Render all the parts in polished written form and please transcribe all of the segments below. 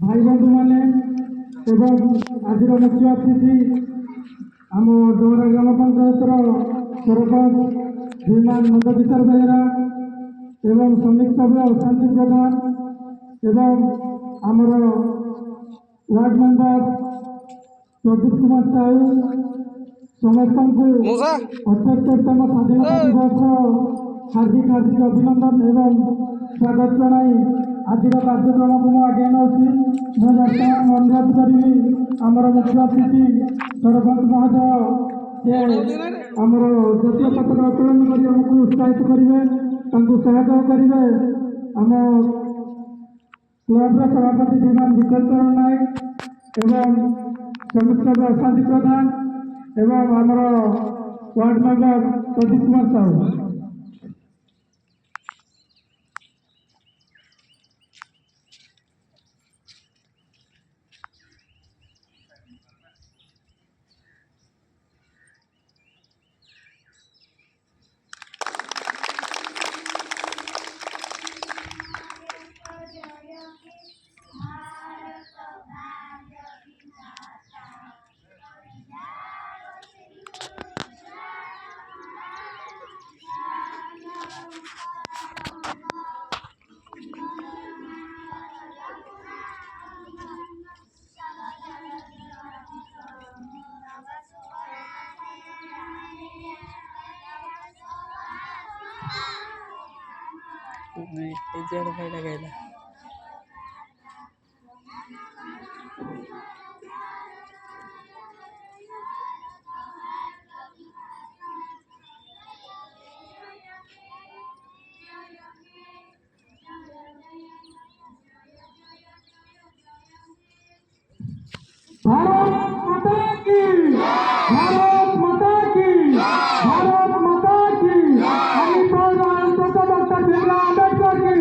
भाई बंधु मैंने आज मुख्य अतिथि आम डोरा ग्राम पंचायत सरपंच श्रीमान नंदकिशोर बेहेरा एवं श्रमिक सभ्य शांति प्रधान एवं आमर वार्ड मेंबर प्रदीप कुमार साहू समस्त को 78तम स्वाधीनता दिवस हार्दिक हार्दिक अभिनंदन एवं स्वागत जनाई आज कार्यक्रम को आगे नौची मैं बर्तमान अनुरोध करी आमर मुख्य अतिथि सरपंच महोदय से आमर जातीय पताका उत्तोलन कर उत्साहित करेंगे सहयोग करेंगे आम क्लब्र सभापति श्रीमान विकल चरण नायक एवं समीक्षा अशांति प्रधान एवं आमर वार्ड मेंबर प्रदीप कुमार साहू। लगाइला भारत माता की भारत माता की भारत माता की डॉक्टर भीमराव अम्बेडकर की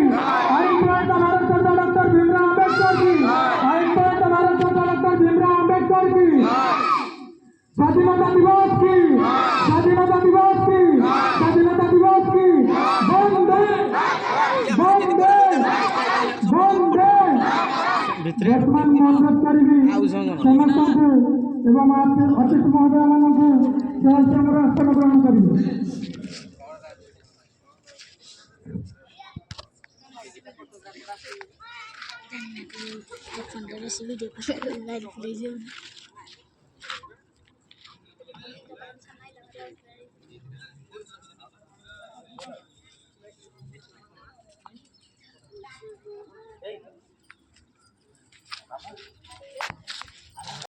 डॉक्टर भीमराव अम्बेडकर की डॉक्टर भीमराव अम्बेडकर की स्वाधीनता दिवस की स्वाधीनता दिवस की स्वाधीनता दिवस की वंदे वंदे वंदे वर्तमान अनुरोध करी समस्त एवं अतिथि महोदय मानक सहस्र आसन ग्रहण करेंगे। वीडियो